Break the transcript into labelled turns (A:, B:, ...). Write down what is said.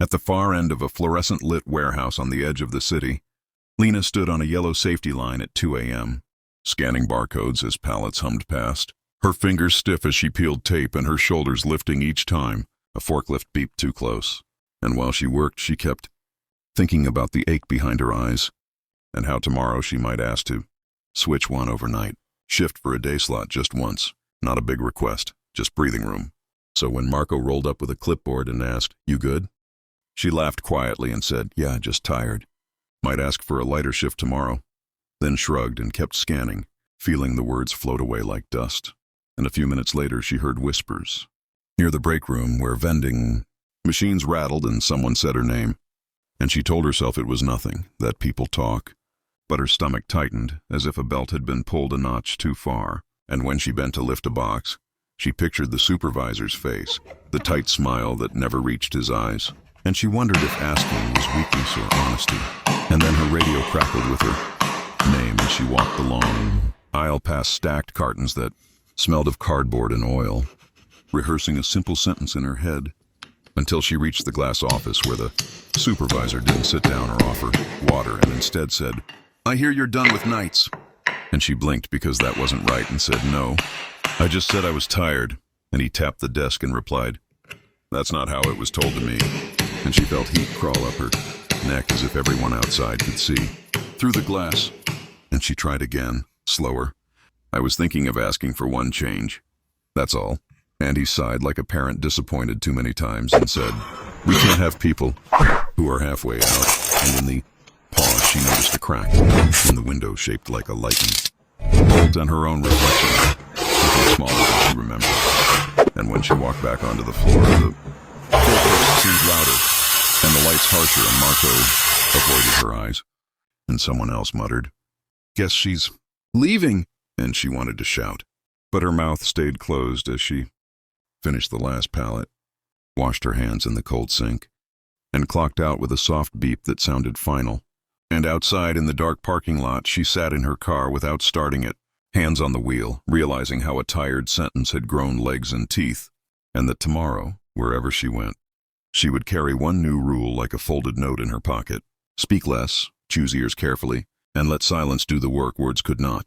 A: At the far end of a fluorescent-lit warehouse on the edge of the city, Lena stood on a yellow safety line at 2 a.m., scanning barcodes as pallets hummed past, her fingers stiff as she peeled tape and her shoulders lifting each time a forklift beeped too close. And while she worked, she kept thinking about the ache behind her eyes and how tomorrow she might ask to switch one overnight, shift for a day slot just once, not a big request, just breathing room. So when Marco rolled up with a clipboard and asked, "You good?" she laughed quietly and said, "Yeah, just tired. Might ask for a lighter shift tomorrow." Then shrugged and kept scanning, feeling the words float away like dust. And a few minutes later she heard whispers. Near the break room where vending machines rattled and someone said her name. And she told herself it was nothing, that people talk. But her stomach tightened, as if a belt had been pulled a notch too far. And when she bent to lift a box, she pictured the supervisor's face, the tight smile that never reached his eyes. And she wondered if asking was weakness or honesty. And then her radio crackled with her name as she walked the long aisle past stacked cartons that smelled of cardboard and oil, rehearsing a simple sentence in her head, until she reached the glass office where the supervisor didn't sit down or offer water and instead said, "I hear you're done with nights." And she blinked because that wasn't right and said, "No, I just said I was tired." And he tapped the desk and replied, "That's not how it was told to me." And she felt heat crawl up her neck as if everyone outside could see through the glass. And she tried again, slower. "I was thinking of asking for one change. That's all." And he sighed like a parent disappointed too many times and said, "We can't have people who are halfway out." And in the pause, she noticed a crack in the window shaped like a lightning bolt, and her own reflection became smaller than she remembered. And when she walked back onto the floor, the forklift seemed louder, and the lights harsher, and Marco avoided her eyes. And someone else muttered, "Guess she's leaving," and she wanted to shout. But her mouth stayed closed as she finished the last pallet, washed her hands in the cold sink, and clocked out with a soft beep that sounded final. And outside in the dark parking lot, she sat in her car without starting it, hands on the wheel, realizing how a tired sentence had grown legs and teeth, and that tomorrow, wherever she went, she would carry one new rule like a folded note in her pocket: speak less, choose ears carefully, and let silence do the work words could not.